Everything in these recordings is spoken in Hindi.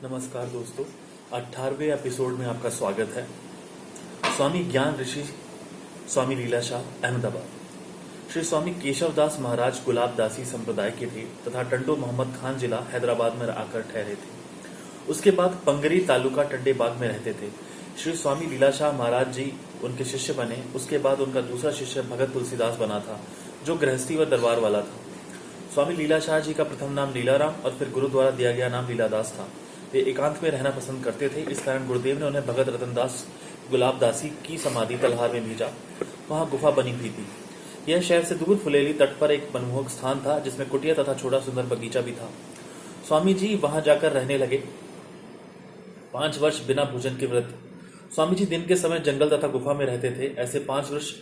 नमस्कार दोस्तों, 18वें एपिसोड में आपका स्वागत है। स्वामी ज्ञान ऋषि स्वामी लीलाशाह अहमदाबाद। श्री स्वामी केशवदास महाराज गुलाबदासी संप्रदाय के थे तथा टंडो मोहम्मद खान जिला हैदराबाद में आकर ठहरे थे। उसके बाद पंगरी तालुका टंडेबाग में रहते थे। श्री स्वामी लीलाशाह महाराज जी उनके शिष्य बने। उसके बाद उनका दूसरा शिष्य भगत तुलसीदास बना था, जो गृहस्थी व दरबार वाला था। स्वामी लीलाशाह जी का प्रथम नाम लीलाराम और फिर गुरु द्वारा दिया गया नाम लीलादास था। वे एकांत में रहना पसंद करते थे। इस कारण गुरुदेव ने उन्हें भगत रतनदास गुलाबदासी की समाधि तलहार में भेजा। वहां गुफा बनी हुई थी। यह शहर से दूर फुलेली तट पर एक मनमोहक स्थान था, जिसमें कुटिया तथा छोटा सुंदर बगीचा भी था। स्वामी जी वहां जाकर रहने लगे। 5 वर्ष बिना भोजन के व्रत। स्वामी जी दिन के समय जंगल तथा गुफा में रहते थे। ऐसे 5 वर्ष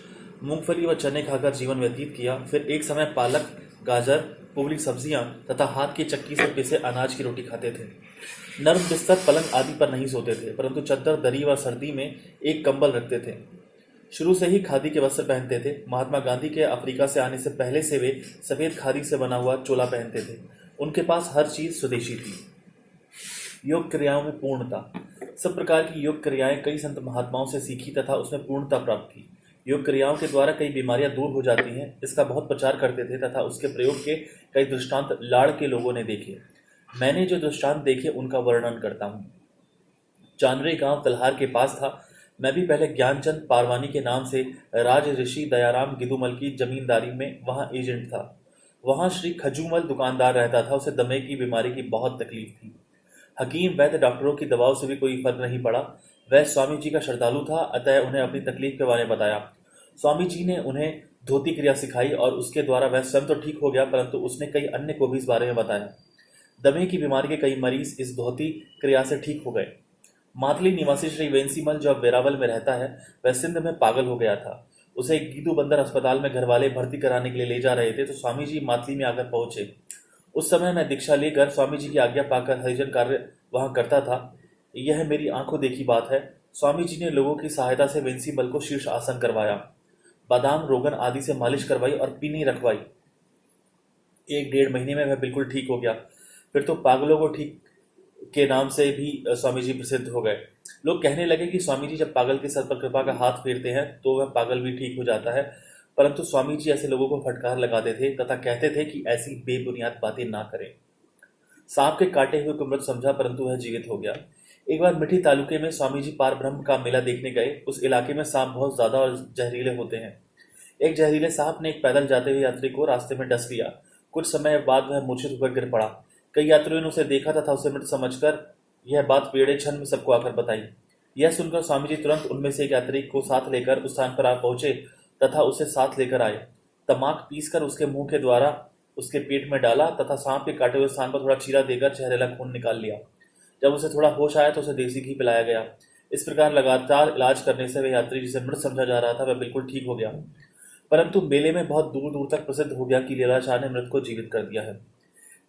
मूंगफली व चने खाकर जीवन व्यतीत किया। फिर एक समय पालक, गाजर, पुबली सब्जियां तथा हाथ की चक्की से पिसे अनाज की रोटी खाते थे। नर्म बिस्तर, पलंग आदि पर नहीं सोते थे, परंतु चद्दर, दरी व सर्दी में एक कंबल रखते थे। शुरू से ही खादी के वस्त्र पहनते थे। महात्मा गांधी के अफ्रीका से आने से पहले से वे सफेद खादी से बना हुआ चोला पहनते थे। उनके पास हर चीज स्वदेशी थी। योग क्रियाओं में पूर्णता। सब प्रकार की योग क्रियाएं कई संत महात्माओं से सीखी तथा उसमें पूर्णता प्राप्त की। योग क्रियाओं के द्वारा कई बीमारियां दूर हो जाती हैं, इसका बहुत प्रचार करते थे तथा उसके प्रयोग के कई दृष्टांत लाड़ के लोगों ने देखे। मैंने जो दृष्टांत देखे उनका वर्णन करता हूँ। चांदरे गांव तलहार के पास था। मैं भी पहले ज्ञानचंद पारवानी के नाम से राज ऋषि दयाराम गिदुमल की जमींदारी में वहां एजेंट था। वहां श्री खजूमल दुकानदार रहता था। उसे दमे की बीमारी की बहुत तकलीफ थी। हकीम, वैद्य, डॉक्टरों की दवाओं से भी कोई फर्क नहीं पड़ा। वह स्वामी जी का श्रद्धालु था, अतः उन्हें अपनी तकलीफ के बारे में बताया। स्वामी जी ने उन्हें धोती क्रिया सिखाई और उसके द्वारा वह स्वयं तो ठीक हो गया, परंतु उसने कई अन्य को भी इस बारे में बताया। दमे की बीमारी के कई मरीज इस धोती क्रिया से ठीक हो गए। मातली निवासी श्री वेंसीमल, जो अब वेरावल में रहता है, वह सिंध में पागल हो गया था। उसे गीदू बंदर अस्पताल में घरवाले भर्ती कराने के लिए ले जा रहे थे, तो स्वामी जी मातली में आकर पहुंचे। उस समय मैं दीक्षा लेकर स्वामी जी की आज्ञा पाकर हरिजन कार्य वहां करता था। यह मेरी आंखों देखी बात है। स्वामी जी ने लोगों की सहायता से वेंसीमल को शीर्ष आसन करवाया, बादाम, रोगन आदि से मालिश करवाई और पीनी रखवाई। 1-1.5 महीने में वह बिल्कुल ठीक हो गया। फिर तो पागलों को ठीक के नाम से भी स्वामी जी प्रसिद्ध हो गए। लोग कहने लगे कि स्वामी जी जब पागल के सर पर कृपा का हाथ फेरते हैं तो वह पागल भी ठीक हो जाता है, परंतु स्वामी जी ऐसे लोगों को फटकार लगाते थे तथा कहते थे कि ऐसी बेबुनियाद बातें ना करें। सांप के काटे हुए को मृत समझा, परंतु वह जीवित हो गया। एक बार मिठी तालुके में स्वामी जी पार ब्रह्म का मेला देखने गए। उस इलाके में सांप बहुत ज्यादा और जहरीले होते हैं। एक जहरीले सांप ने एक पैदल जाते हुए यात्री को रास्ते में डस लिया। कुछ समय बाद वह मूर्छित होकर गिर पड़ा। कई यात्रियों ने उसे देखा तथा उसे मृत समझकर यह बात पेड़े क्षण में सबको आकर बताई। यह सुनकर स्वामी जी तुरंत उनमें से एक यात्री को साथ लेकर उस स्थान पर आ पहुंचे तथा उसे साथ लेकर आए। तमाक पीसकर उसके मुंह के द्वारा उसके पेट में डाला तथा सांप के काटे हुए स्थान पर थोड़ा चीरा देकर जहरीला खून निकाल लिया। जब उसे थोड़ा होश आया तो उसे देसी घी पिलाया गया। इस प्रकार लगातार इलाज करने से वह यात्री जिसे मृत समझा जा रहा था वह बिल्कुल ठीक हो गया। परंतु मेले में बहुत दूर दूर तक प्रसिद्ध हो गया कि लीलाशाह ने मृत को जीवित कर दिया है।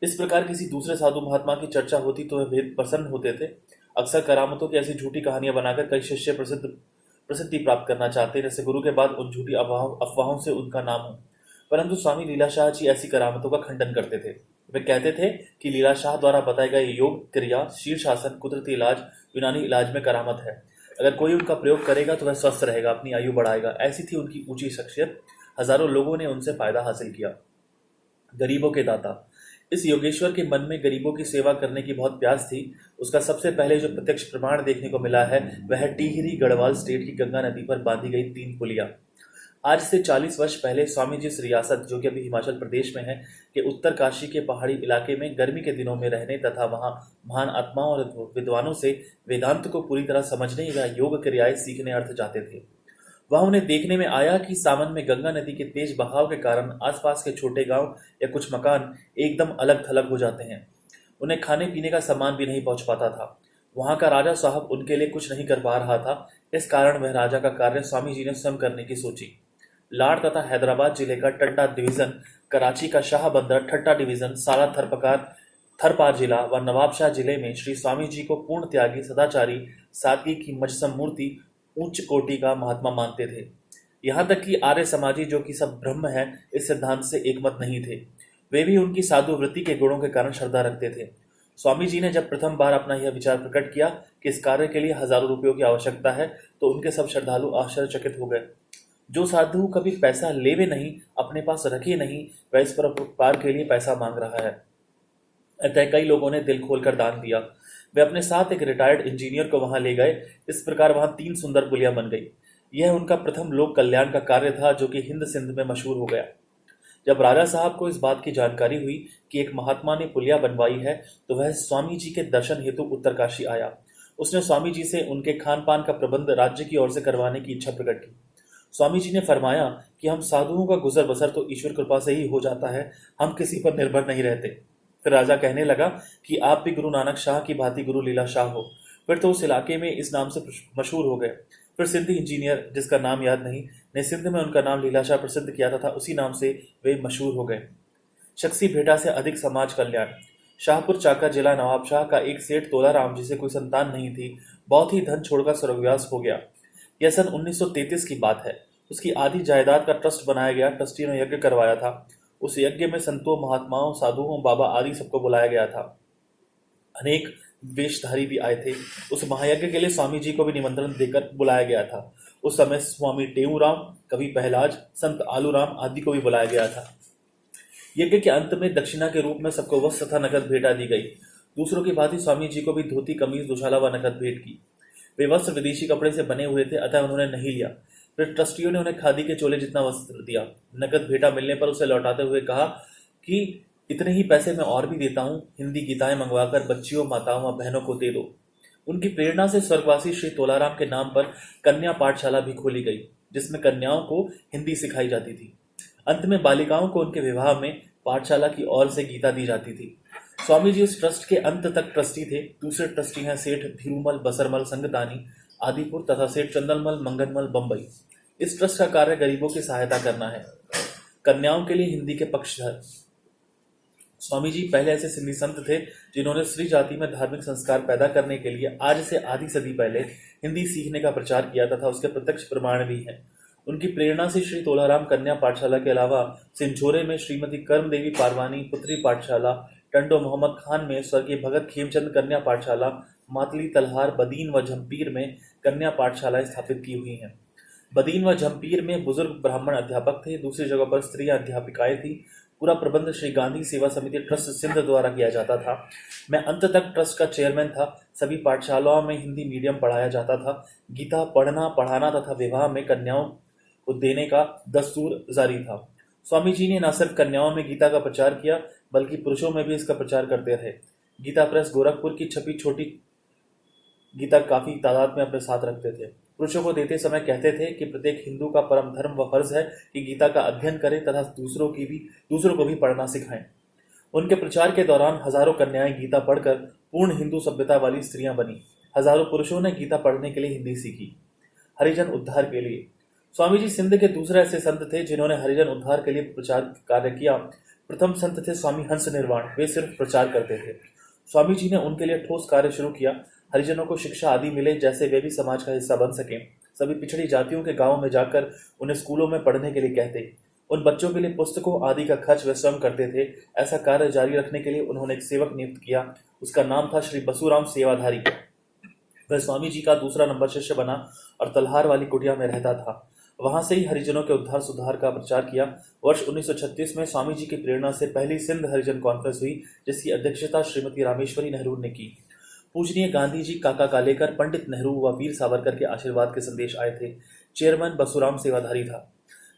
इस प्रकार किसी दूसरे साधु महात्मा की चर्चा होती तो वह भेद प्रसन्न होते थे। अक्सर करामतों की ऐसी झूठी कहानियां बनाकर कई शिष्य प्रसिद्धि प्राप्त करना चाहते हैं, जैसे गुरु के बाद उन झूठी अफवाहों से उनका नाम हो। परंतु स्वामी लीलाशाह जी ऐसी करामतों का खंडन करते थे। वे कहते थे कि लीलाशाह द्वारा बताए गए योग क्रिया, शीर्षासन, कुदरती इलाज, यूनानी इलाज में करामत है। अगर कोई उनका प्रयोग करेगा तो वह स्वस्थ रहेगा, अपनी आयु बढ़ाएगा। ऐसी थी उनकी ऊंची शख्सियत। हजारों लोगों ने उनसे फायदा हासिल किया। गरीबों के दाता। इस योगेश्वर के मन में गरीबों की सेवा करने की बहुत प्यास थी। उसका सबसे पहले जो प्रत्यक्ष प्रमाण देखने को मिला है वह टिहरी गढ़वाल स्टेट की गंगा नदी पर बांधी गई 3 पुलिया। आज से 40 वर्ष पहले स्वामी जी इस रियासत, जो कि अभी हिमाचल प्रदेश में है, के उत्तर काशी के पहाड़ी इलाके में गर्मी के दिनों में रहने तथा वहां महान आत्माओं और विद्वानों से वेदांत को पूरी तरह समझने या योग क्रियाएं सीखने अर्थ जाते थे। वहां उन्हें देखने में आया कि सावन में गंगा नदी के तेज बहाव के कारण आसपास के छोटे गांव या कुछ मकान एकदम अलग थलग हो जाते हैं। उन्हें खाने पीने का सामान भी नहीं पहुंच पाता था। वहां का राजा साहब उनके लिए कुछ नहीं कर पा रहा था। इस कारण वह राजा का कार्य स्वामी जी ने स्वयं करने की सोची। लाड़ तथा हैदराबाद जिले का टड्डा डिवीजन, कराची का शाह बंदर ठट्टा डिवीजन, सारा थरपार जिला व नवाबशाह जिले में श्री स्वामी जी को पूर्ण त्यागी, सदाचारी, सादगी की मजसम मूर्ति, उच्च कोटि का महात्मा मानते थे। यहाँ तक कि आर्य समाजी, जो कि सब ब्रह्म है, इस सिद्धांत से एकमत नहीं थे। वे भी उनकी साधु वृत्ति के गुणों के कारण श्रद्धा रखते थे। स्वामी जी ने जब प्रथम बार अपना यह विचार प्रकट किया कि इस कार्य के लिए हजारों रुपयों की आवश्यकता है, तो उनके सब श्रद्धालु आश्चर्यचकित हो गए। जो साधु कभी पैसा लेवे नहीं, अपने पास रखे नहीं, वह इस परोपकार के लिए पैसा मांग रहा है। अतः कई लोगों ने दिल खोलकर दान दिया। वे अपने साथ एक रिटायर्ड इंजीनियर को वहां ले गए। इस प्रकार वहां 3 सुंदर पुलिया बन गई। यह उनका प्रथम लोक कल्याण का कार्य था, जो कि हिंद सिंध में मशहूर हो गया। जब राजा साहब को इस बात की जानकारी हुई कि एक महात्मा ने पुलिया बनवाई है, तो वह स्वामी जी के दर्शन हेतु उत्तरकाशी आया। उसने स्वामी जी से उनके खान पान का प्रबंध राज्य की ओर से करवाने की इच्छा प्रकट की। स्वामी जी ने फरमाया कि हम साधुओं का गुजर बसर तो ईश्वर कृपा से ही हो जाता है, हम किसी पर निर्भर नहीं रहते। फिर राजा कहने लगा कि आप भी गुरु नानक शाह की भांति गुरु लीला शाह हो। फिर तो उस इलाके में इस नाम से मशहूर हो गए। फिर सिंधी इंजीनियर, जिसका नाम याद नहीं, ने सिंध में उनका नाम लीला शाह प्रसिद्ध किया तथा उसी नाम से वे मशहूर हो गए। शख्सी भेटा से अधिक समाज कल्याण। शाहपुर चाका जिला नवाबशाह का एक सेठ तोलाराम, जिसे कोई संतान नहीं थी, बहुत ही धन छोड़कर स्वर्गवास हो गया। यह सन 1933 की बात है। उसकी आधी जायदाद का ट्रस्ट बनाया गया। ट्रस्टियों ने यज्ञ करवाया था। उस यज्ञ में संतों, महात्माओं, साधुओं, बाबा आदि सबको बुलाया गया था। अनेक वेशधारी भी आए थे। उस महायज्ञ के लिए स्वामी जी को भी निमंत्रण देकर बुलाया गया था। उस समय स्वामी टेऊराम, कवि पहलाज, संत आलूराम आदि को भी बुलाया गया था। यज्ञ के अंत में दक्षिणा के रूप में सबको वस्त्र तथा नकद भेंटा दी गई। दूसरों की भांति स्वामी जी को भी धोती, कमीज, दुशाला व नकद भेंट की। वे वस्त्र विदेशी कपड़े से बने हुए थे, अतः उन्होंने नहीं लिया। फिर ट्रस्टियों ने उन्हें खादी के चोले जितना वस्त्र दिया। नकद भेंटा मिलने पर उसे लौटाते हुए कहा कि इतने ही पैसे मैं और भी देता हूँ, हिंदी गीताएं मंगवाकर बच्चियों, माताओं व बहनों को दे दो। उनकी प्रेरणा से स्वर्गवासी श्री तोलाराम के नाम पर कन्या पाठशाला भी खोली गई, जिसमें कन्याओं को हिंदी सिखाई जाती थी। अंत में बालिकाओं को उनके विवाह में पाठशाला की ओर से गीता दी जाती थी। स्वामी जी इस ट्रस्ट के अंत तक ट्रस्टी थे। दूसरे ट्रस्टी हैं सेठ धीरूमल, बसरमल, संगतानी, आदिपुर तथा सेठ चंदनमल, मंगनमल, बंबई। इस ट्रस्ट का कार्य गरीबों की सहायता करना है। कन्याओं के लिए हिंदी के पक्षधर। स्वामी जी पहले ऐसे सिंधी संत थे जिन्होंने स्त्री जाति में धार्मिक संस्कार पैदा करने के लिए आज से आधी सदी पहले हिंदी सीखने का प्रचार किया तथा उसके प्रत्यक्ष प्रमाण भी हैं। उनकी प्रेरणा से श्री तोलाराम कन्या पाठशाला के अलावा सिंझोरे में श्रीमती कर्मदेवी पारवानी पुत्री पाठशाला, टंडो मोहम्मद खान में स्वर्गीय भगत खेमचंद कन्या पाठशाला, मातली, तलहार, बदीन व झम्पीर में कन्या पाठशालाएं स्थापित की हुई हैं। बदीन व झम्पीर में बुजुर्ग ब्राह्मण अध्यापक थे, दूसरी जगह पर स्त्रियां अध्यापिकाएं थी। पूरा प्रबंध श्री गांधी सेवा समिति ट्रस्ट सिंध द्वारा किया जाता था। मैं अंत तक ट्रस्ट का चेयरमैन था। सभी पाठशालाओं में हिंदी मीडियम पढ़ाया जाता था। गीता पढ़ना, पढ़ाना तथा विवाह में कन्याओं को देने का दस्तूर जारी था। स्वामी जी ने न सिर्फ कन्याओं में गीता का प्रचार किया, बल्कि पुरुषों में भी इसका प्रचार करते रहे। गीता प्रेस गोरखपुर की छपी छोटी गीता काफी तादाद में अपने साथ रखते थे। पुरुषों को देते समय कहते थे कि प्रत्येक हिंदू का परम धर्म व फर्ज है कि गीता का अध्ययन करें तथा दूसरों को भी पढ़ना सिखाएं। उनके प्रचार के दौरान हजारों कन्याएं गीता पढ़कर पूर्ण हिंदू सभ्यता वाली स्त्रियां बनी। हजारों पुरुषों ने गीता पढ़ने के लिए हिंदी सीखी। हरिजन उद्धार के लिए। स्वामी जी सिंध के दूसरे ऐसे संत थे जिन्होंने हरिजन उद्धार के लिए प्रचार कार्य किया। प्रथम संत थे स्वामी हंस निर्वाण। वे सिर्फ प्रचार करते थे। स्वामी जी ने उनके लिए ठोस कार्य शुरू किया। हरिजनों को शिक्षा आदि मिले, जैसे वे भी समाज का हिस्सा बन सकें। सभी पिछड़ी जातियों के गांवों में जाकर उन्हें स्कूलों में पढ़ने के लिए कहते। उन बच्चों के लिए पुस्तकों आदि का खर्च वे स्वयं करते थे। ऐसा कार्य जारी रखने के लिए उन्होंने एक सेवक नियुक्त किया। उसका नाम था श्री बसुराम सेवाधारी। वह स्वामी जी का दूसरा नंबर शिष्य बना और तलहार वाली कुटिया में रहता था। वहां से ही हरिजनों के उद्धार सुधार का प्रचार किया। वर्ष 1936 में स्वामी जी की प्रेरणा से पहली सिंध हरिजन कॉन्फ्रेंस हुई, जिसकी अध्यक्षता श्रीमती रामेश्वरी नेहरू ने की। पूजनीय गांधी जी, काका कालेकर, पंडित नेहरू व वीर सावरकर के आशीर्वाद के संदेश आए थे। चेयरमैन बसुराम सेवाधारी था।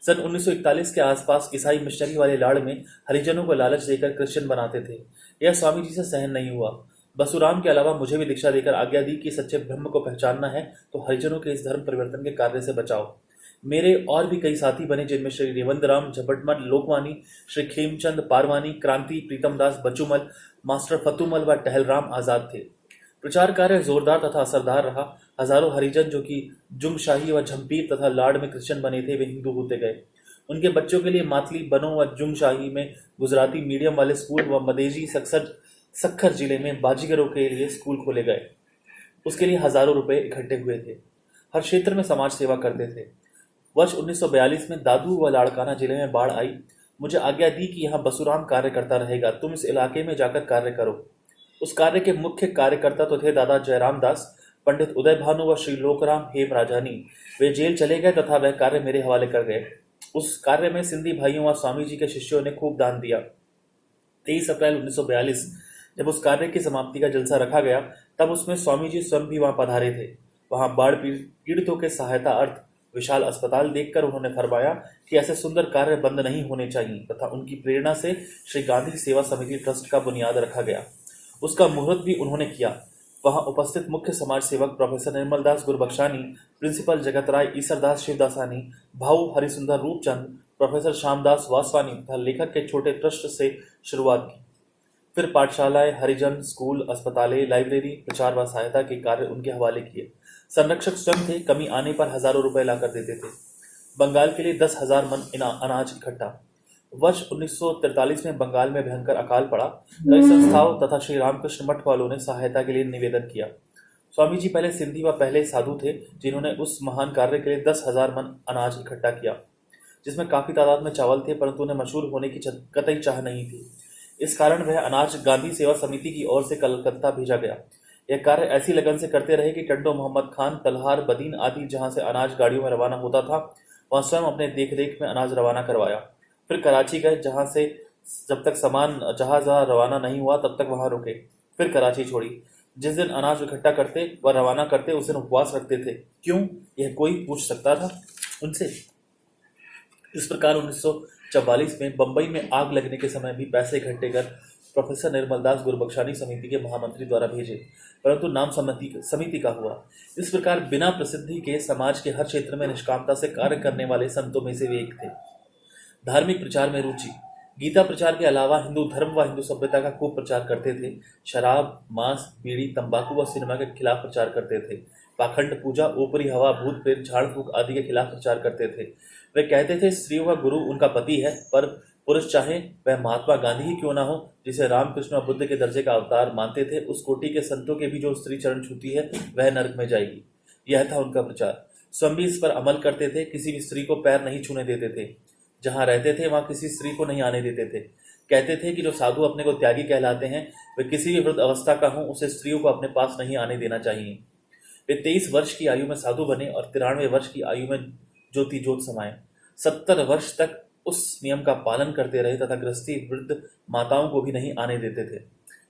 सन 1941 के आसपास ईसाई मिशनरी वाले लाड़ में हरिजनों को लालच देकर क्रिश्चियन बनाते थे। यह स्वामी जी से सहन नहीं हुआ। बसुराम के अलावा मुझे भी दीक्षा देकर आज्ञा दी कि सच्चे ब्रह्म को पहचानना है तो हरिजनों के इस धर्म परिवर्तन के कार्य से बचाओ। मेरे और भी कई साथी बने, जिनमें श्री रेवंत राम झपटमल लोकवानी, श्री खेमचंद पारवानी, क्रांति, प्रीतमदास बचुमल, मास्टर फतुमल व टहलराम आजाद थे। प्रचार कार्य जोरदार तथा असरदार रहा। हजारों हरिजन जो कि जुंगशाही व झम्पीर तथा लाड़ में क्रिश्चियन बने थे, वे हिंदू होते गए। उनके बच्चों के लिए मातली, बनों व जुंगशाही में गुजराती मीडियम वाले स्कूल व मदेजी सक्खर जिले में बाजीगरों के लिए स्कूल खोले गए। उसके लिए हजारों रुपए इकट्ठे हुए थे। हर क्षेत्र में समाज सेवा करते थे। वर्ष 1942 में दादू व लाड़काना जिले में बाढ़ आई। मुझे आज्ञा दी कि यहाँ बसुराम कार्य करता रहेगा, तुम इस इलाके में जाकर कार्य करो। उस कार्य के मुख्य कार्यकर्ता तो थे दादा जयराम दास, पंडित उदय भानु व श्री लोकराम हेम राजानी। वे जेल चले गए तथा वह कार्य मेरे हवाले कर गए। उस कार्य में सिंधी भाइयों व स्वामी जी के शिष्यों ने खूब दान दिया। 23 अप्रैल 1942 जब उस कार्य की समाप्ति का जलसा रखा गया, तब उसमें स्वामी जी स्वयं भी वहां पधारे थे। वहां बाढ़ पीड़ितों के सहायता अर्थ विशाल अस्पताल देखकर उन्होंने फरमाया कि ऐसे सुंदर कार्य बंद नहीं होने चाहिए तथा उनकी प्रेरणा से श्री गांधी सेवा समिति ट्रस्ट का बुनियाद रखा गया। उसका मुहूर्त भी उन्होंने किया। वहां उपस्थित मुख्य समाज सेवक प्रोफेसर निर्मल दास गुरबख्शानी, प्रिंसिपल जगत राय ईसरदास शिवदासानी, भाऊ हरिसुंदर रूपचंद, प्रोफेसर श्यामदास वासवानी तथा लेखक के छोटे ट्रस्ट से शुरुआत की। फिर पाठशालाएं, हरिजन स्कूल, अस्पतालें, लाइब्रेरी, प्रचार व सहायता के कार्य उनके हवाले किए। संरक्षक स्वयं थे, कमी आने पर हजारों रुपए लाकर देते थे। बंगाल के लिए 10,000 मन अनाज इकट्ठा। वर्ष 1943 में बंगाल में भयंकर अकाल पड़ा। कई संस्थाओं तथा श्री रामकृष्ण मठ वालों ने सहायता के लिए निवेदन किया। स्वामी जी पहले सिंधी व पहले साधु थे जिन्होंने उस महान कार्य के लिए 10,000 मन अनाज इकट्ठा किया, जिसमें काफी तादाद में चावल थे, परंतु उन्हें मशहूर होने की कतई चाह नहीं थी। इस कारण वह अनाज गांधी सेवा समिति की ओर से कलकत्ता भेजा गया। यह कार्य ऐसी लगन से करते रहे कि टंडो मोहम्मद खान, तलहार, बदीन आदि जहां से अनाज गाड़ियों में रवाना होता था, वहां स्वयं अपने देखरेख में अनाज रवाना करवाया। फिर कराची गए, जहां से जब तक सामान जहाज रवाना नहीं हुआ तब तक वहां रुके। फिर कराची छोड़ी। जिस दिन अनाज इकट्ठा करते व रवाना करते उस दिन उपवास रखते थे। क्यों, यह कोई पूछ सकता था उनसे? इस प्रकार 1944 में बंबई में आग लगने के समय भी पैसे इकट्ठे कर प्रोफेसर निर्मल दास गुरबख्शानी समिति के महामंत्री द्वारा भेजे, परंतु नाम समिति का हुआ। इस प्रकार बिना प्रसिद्धि के समाज के हर क्षेत्र में निष्कामता से कार्य करने वाले संतों में से वे एक थे। धार्मिक प्रचार में रुचि। गीता प्रचार के अलावा हिंदू धर्म व हिंदू सभ्यता का खूब प्रचार करते थे। शराब, मांस, बीड़ी, तंबाकू व सिनेमा के खिलाफ प्रचार करते थे। पाखंड पूजा, ऊपरी हवा, भूत प्रेत, झाड़ फूक आदि के खिलाफ प्रचार करते थे। वे कहते थे स्त्री व गुरु उनका पति है, पर पुरुष चाहे वह महात्मा गांधी ही क्यों ना हो, जिसे रामकृष्ण व बुद्ध के दर्जे का अवतार मानते थे, उस कोटि के संतों के भी जो स्त्री चरण छूती है वह नरक में जाएगी। यह था उनका प्रचार। स्वयं भी इस पर अमल करते थे। किसी भी स्त्री को पैर नहीं छूने देते थे। जहां रहते थे वहां किसी स्त्री को नहीं आने देते थे। कहते थे कि जो साधु अपने को त्यागी कहलाते हैं, वे किसी भी वृद्ध अवस्था का हो, उसे स्त्रियों को अपने पास नहीं आने देना चाहिए। वे 23 वर्ष की आयु में साधु बने और 93 वर्ष की आयु में ज्योति जोत समाये। 70 वर्ष तक उस नियम का पालन करते रहे तथा गृहस्थी वृद्ध माताओं को भी नहीं आने देते थे।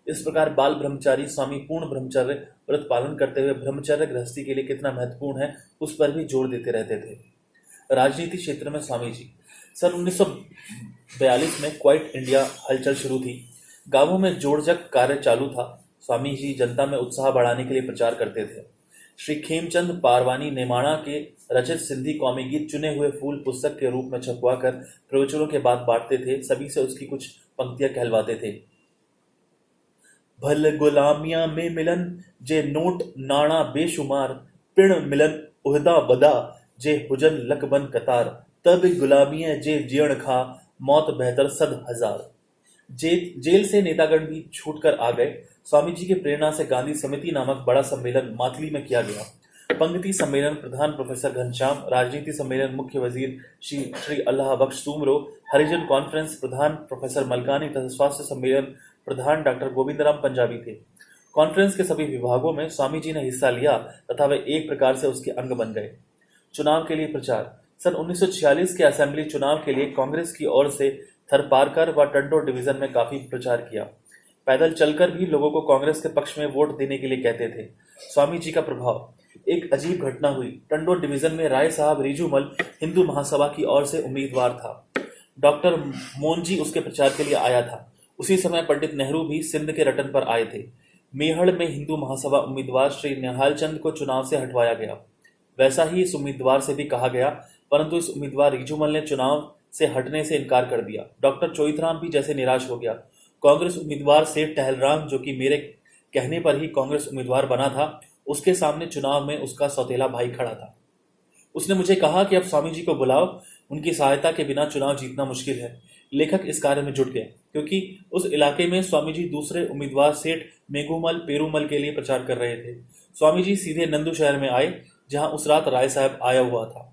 इस प्रकार बाल ब्रह्मचारी स्वामी पूर्ण ब्रह्मचर्य व्रत पालन करते हुए ब्रह्मचर्य गृहस्थी के लिए कितना महत्वपूर्ण है उस पर भी जोर देते रहते थे। राजनीति क्षेत्र में स्वामी जी। सन 1942 में क्वाइट इंडिया हलचल शुरू थी। गांवों में जोड़जक कार्य चालू था। स्वामी जी जनता में उत्साह बढ़ाने के लिए प्रचार करते थे। श्री खेमचंद पारवानी नेमाणा के रचित सिंधी कौमी गीत चुने हुए फूल पुस्तक के रूप में छपवाकर प्रवचनों के बाद बांटते थे। सभी से उसकी कुछ पंक्तियां कहलवाते थे। भल गुलामिया में मिलन जे नोट नाणा बेशुमार, पिण मिलन उहदा बदा जे हुजन लकबन कतार, तब गुलामिया जे जियण खा मौत बेहतर सद हजार। जेल से नेतागण भी छूटकर आ गए। स्वामी जी की प्रेरणा से गांधी समिति नामक बड़ा सम्मेलन माथली में किया गया। पंक्ति सम्मेलन प्रधान प्रोफेसर घनश्याम, राजनीति सम्मेलन मुख्य वजीर श्री अल्लाह बख्श सूमरो, हरिजन कॉन्फ्रेंस प्रधान प्रोफेसर मलकानी तथा स्वास्थ्य सम्मेलन प्रधान डॉक्टर गोविंदराम पंजाबी थे। कॉन्फ्रेंस के सभी विभागों में स्वामी जी ने हिस्सा लिया तथा वे एक प्रकार से उसके अंग बन गए। चुनाव के लिए प्रचार। सन 1946 के असेंबली चुनाव के लिए कांग्रेस की ओर से थरपारकर व टंडो डिवीजन में काफी प्रचार किया। पैदल चलकर भी लोगों को कांग्रेस के पक्ष में वोट देने के लिए कहते थे। स्वामी जी का प्रभाव। एक अजीब घटना हुई। टंडो डिवीजन में राय साहब रिजूमल हिंदू महासभा की ओर से उम्मीदवार था। डॉक्टर मोनजी उसके प्रचार के लिए आया था। उसी समय पंडित नेहरू भी सिंध के रटन पर आए थे। मेहड़ में हिंदू महासभा उम्मीदवार श्री निहाल चंद को चुनाव से हटवाया गया। वैसा ही इस उम्मीदवार से भी कहा गया, परंतु इस उम्मीदवार रिजूमल ने चुनाव से हटने से इनकार कर दिया। डॉक्टर चोइथराम भी जैसे निराश हो गया। कांग्रेस उम्मीदवार सेठ टहलराम, जो कि मेरे कहने पर ही कांग्रेस उम्मीदवार बना था, उसके सामने चुनाव में उसका सौतेला भाई खड़ा था। उसने मुझे कहा कि अब स्वामी जी को बुलाओ, उनकी सहायता के बिना चुनाव जीतना मुश्किल है। लेखक इस कार्य में जुट गए, क्योंकि उस इलाके में स्वामी जी दूसरे उम्मीदवार सेठ मेघूमल पेरूमल के लिए प्रचार कर रहे थे। स्वामी जी सीधे नंदू शहर में आए, जहां उस रात राय साहब आया हुआ था।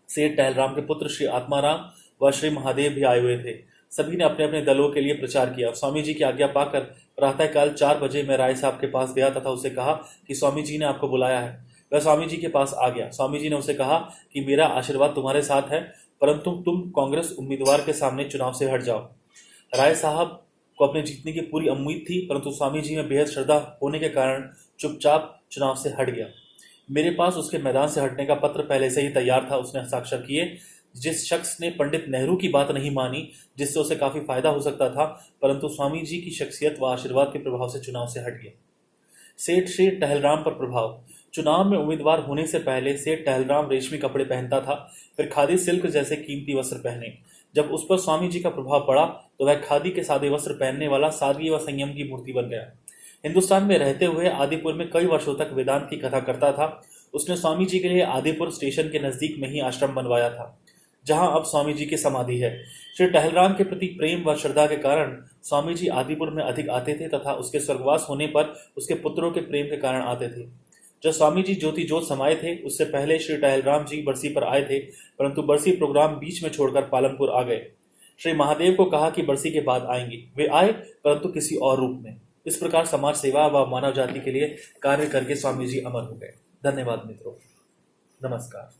सेठ टहलराम के पुत्र श्री आत्माराम व श्री महादेव भी आए हुए थे। सभी ने अपने अपने दलों के लिए प्रचार किया। स्वामी जी की आज्ञा पाकर प्रातःकाल 4 बजे मैं राय साहब के पास गया तथा उसे कहा कि स्वामी जी ने आपको बुलाया है। वह स्वामी जी के पास आ गया। स्वामी जी ने उसे कहा कि मेरा आशीर्वाद तुम्हारे साथ है, परंतु तुम कांग्रेस उम्मीदवार के सामने चुनाव से हट जाओ। राय साहब को अपने जीतने की पूरी उम्मीद थी, परंतु स्वामी जी में बेहद श्रद्धा होने के कारण चुपचाप चुनाव से हट गया। मेरे पास उसके मैदान से हटने का पत्र पहले से ही तैयार था। उसने हस्ताक्षर किए। जिस शख्स ने पंडित नेहरू की बात नहीं मानी, जिससे उसे काफी फायदा हो सकता था, परंतु स्वामी जी की शख्सियत व आशीर्वाद के प्रभाव से चुनाव से हट गया। सेठ श्री टहलराम पर प्रभाव। चुनाव में उम्मीदवार होने से पहले सेठ टहलराम रेशमी कपड़े पहनता था, फिर खादी सिल्क जैसे कीमती वस्त्र पहने। जब उस पर स्वामी जी का प्रभाव पड़ा तो वह खादी के सादे वस्त्र पहनने वाला सादगी व संयम की मूर्ति बन गया। हिंदुस्तान में रहते हुए आदिपुर में कई वर्षों तक वेदांत की कथा करता था। उसने स्वामी जी के लिए आदिपुर स्टेशन के नजदीक में ही आश्रम बनवाया था, जहां अब स्वामी जी की समाधि है। श्री टहलराम के प्रति प्रेम व श्रद्धा के कारण स्वामी जी आदिपुर में अधिक आते थे तथा उसके स्वर्गवास होने पर उसके पुत्रों के प्रेम के कारण आते थे। जब स्वामी जी ज्योति जोत समाये थे, उससे पहले श्री टहलराम जी बरसी पर आए थे, परंतु बरसी प्रोग्राम बीच में छोड़कर पालनपुर आ गए। श्री महादेव को कहा कि बरसी के बाद आएंगे। वे आए, परंतु किसी और रूप में। इस प्रकार समाज सेवा व मानव जाति के लिए कार्य करके स्वामी जी अमर हो गए। धन्यवाद मित्रों। नमस्कार।